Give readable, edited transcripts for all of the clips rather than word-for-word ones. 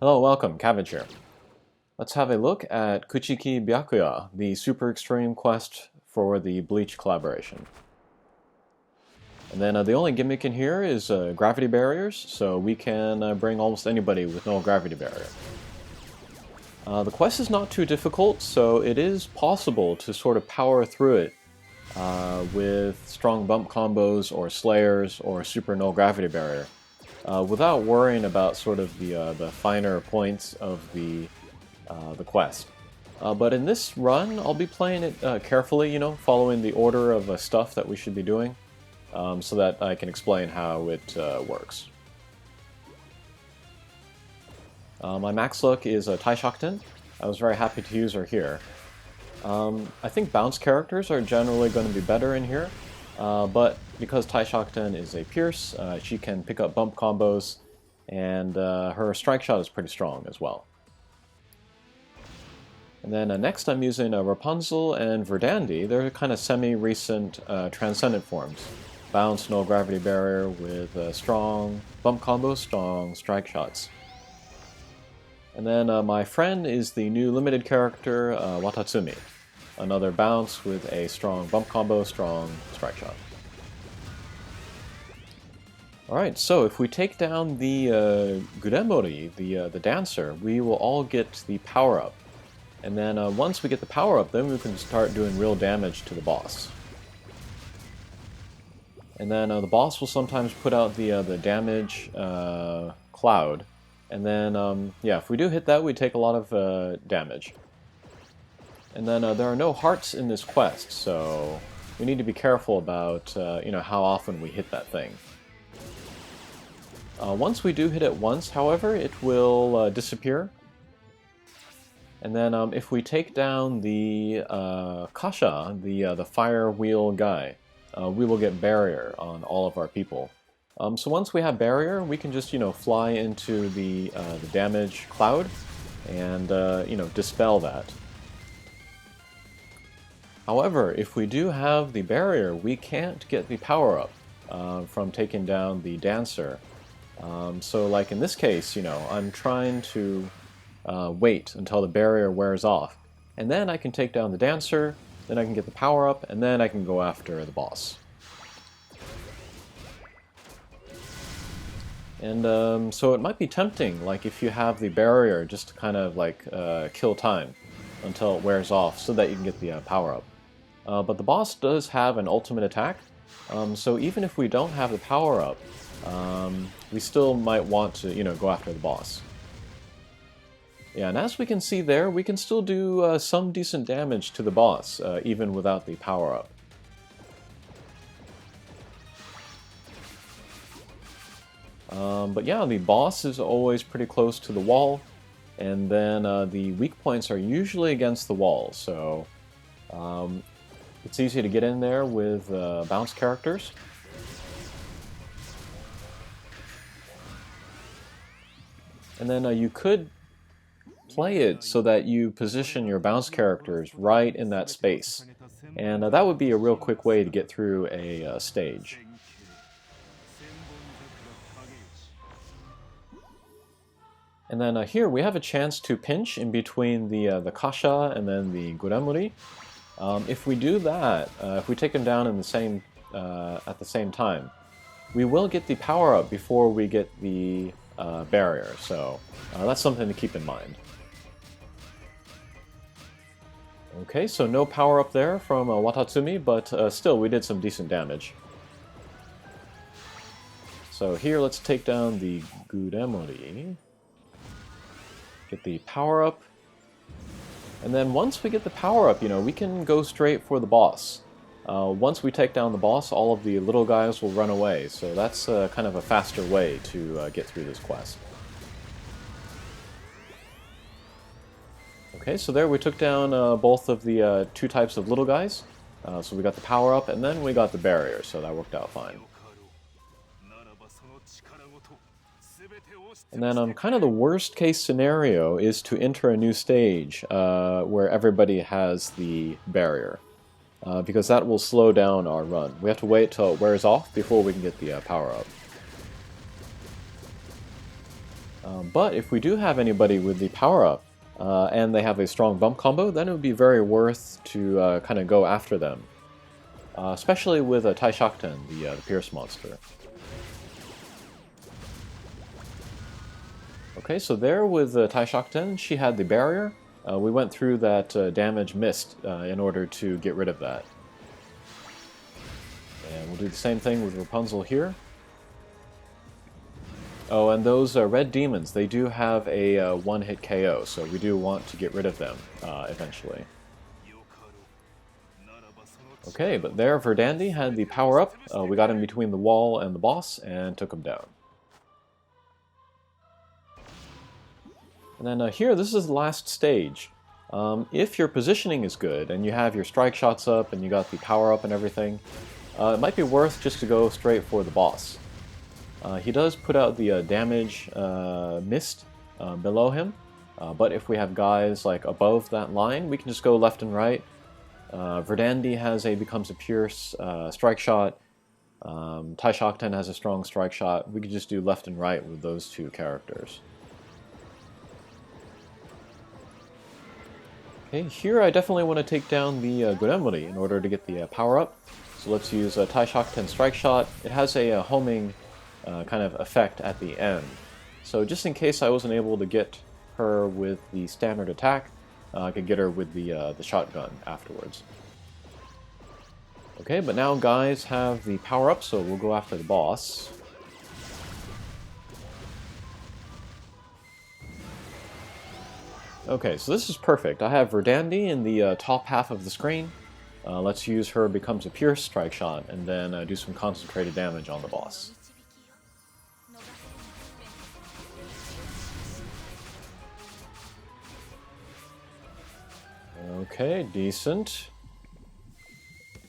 Hello, welcome, Cabbage here. Let's have a look at Kuchiki Byakuya, the super extreme quest for the Bleach collaboration. And then the only gimmick in here is gravity barriers, so we can bring almost anybody with no gravity barrier. The quest is not too difficult, so it is possible to sort of power through it with strong bump combos or slayers or super no gravity barrier. Without worrying about sort of the finer points of the quest. But in this run, I'll be playing it carefully, following the order of stuff that we should be doing, so that I can explain how it works. My max luck is Taishakten. I was very happy to use her here. I think bounce characters are generally going to be better in here. But because Taishakten is a Pierce, she can pick up bump combos, and her strike shot is pretty strong as well. And then next I'm using Rapunzel and Verdandi. They're kind of semi-recent Transcendent forms. Bounce, no gravity barrier with strong bump combos, strong strike shots. And then my friend is the new limited character, Watatsumi. Another bounce with a strong bump combo, strong strike shot. Alright, so if we take down the Guremori, the dancer, we will all get the power-up. And then once we get the power-up, then we can start doing real damage to the boss. And then the boss will sometimes put out the damage cloud. And then, yeah, if we do hit that, we take a lot of damage. And then there are no hearts in this quest, so we need to be careful about how often we hit that thing. Once we do hit it once, however, it will disappear. And then if we take down the Kasha, the fire wheel guy, we will get barrier on all of our people. So once we have barrier, we can just fly into the damage cloud and dispel that. However, if we do have the barrier, we can't get the power-up from taking down the dancer. So like in this case, I'm trying to wait until the barrier wears off. And then I can take down the dancer, then I can get the power-up, and then I can go after the boss. And so it might be tempting, like if you have the barrier, just to kind of like kill time until it wears off so that you can get the power-up. But the boss does have an ultimate attack, so even if we don't have the power-up, we still might want to, go after the boss. Yeah, and as we can see there, we can still do some decent damage to the boss, even without the power-up. But yeah, the boss is always pretty close to the wall, and then the weak points are usually against the wall, so it's easy to get in there with bounce characters. And then you could play it so that you position your bounce characters right in that space. And that would be a real quick way to get through a stage. And then here we have a chance to pinch in between the Kasha and then the Guremori. If we do that, if we take them down in at the same time, we will get the power-up before we get the barrier, so that's something to keep in mind. Okay, so no power-up there from Watatsumi, but still we did some decent damage. So here let's take down the Guremori, get the power-up. And then once we get the power-up, we can go straight for the boss. Once we take down the boss, all of the little guys will run away, so that's kind of a faster way to get through this quest. Okay, so there we took down both of the two types of little guys. So we got the power-up, and then we got the barrier, so that worked out fine. And then kind of the worst case scenario is to enter a new stage where everybody has the barrier, because that will slow down our run. We have to wait till it wears off before we can get the power-up. But if we do have anybody with the power-up, and they have a strong bump combo, then it would be very worth to kind of go after them. Especially with Taishakten, the Pierce monster. Okay, so there with Taishakten, she had the barrier. We went through that damage mist in order to get rid of that. And we'll do the same thing with Rapunzel here. Oh, and those red demons, they do have a one-hit KO, so we do want to get rid of them eventually. Okay, but there Verdandi had the power-up. We got in between the wall and the boss and took him down. And then here, this is the last stage. If your positioning is good and you have your strike shots up and you got the power-up and everything, it might be worth just to go straight for the boss. He does put out the damage mist below him, but if we have guys like above that line, we can just go left and right. Verdandi has a becomes a pierce strike shot. Taishakten has a strong strike shot. We could just do left and right with those two characters. Okay, here I definitely want to take down the Guremuri in order to get the power up. So let's use Taishakten strike shot. It has a homing kind of effect at the end. So just in case I wasn't able to get her with the standard attack, I could get her with the shotgun afterwards. Okay, but now guys have the power up, so we'll go after the boss. Okay, so this is perfect. I have Verdandi in the top half of the screen. Let's use her becomes a pierce strike shot, and then do some concentrated damage on the boss. Okay, decent.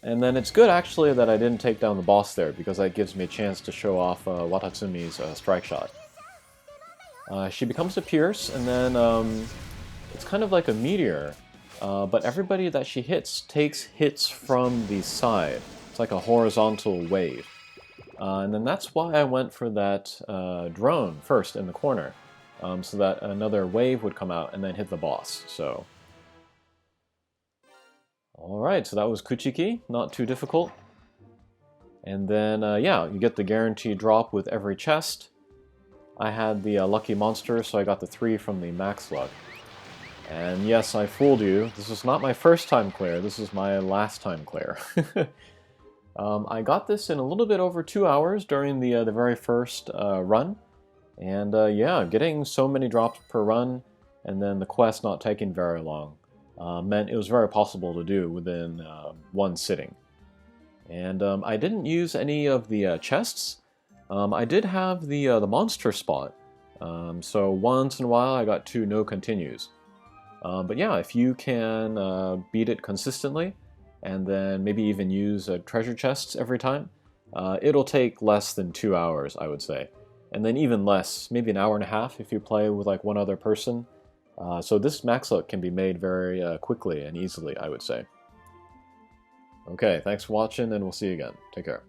And then it's good actually that I didn't take down the boss there, because that gives me a chance to show off Watatsumi's strike shot. She becomes a pierce, and then it's kind of like a meteor, but everybody that she hits takes hits from the side. It's like a horizontal wave. And then that's why I went for that drone first in the corner, so that another wave would come out and then hit the boss. So, alright, so that was Kuchiki, not too difficult. And then, yeah, you get the guaranteed drop with every chest. I had the lucky monster, so I got the 3 from the max luck. And yes, I fooled you. This is not my first time clear, this is my last time clear. I got this in a little bit over 2 hours during the very first run. And yeah, getting so many drops per run, and then the quest not taking very long, meant it was very possible to do within one sitting. And I didn't use any of the chests. I did have the monster spot, so once in a while I got 2 no continues. But yeah, if you can beat it consistently, and then maybe even use treasure chests every time, it'll take less than 2 hours, I would say. And then even less, maybe an hour and a half if you play with like one other person. So this max luck can be made very quickly and easily, I would say. Okay, thanks for watching, and we'll see you again. Take care.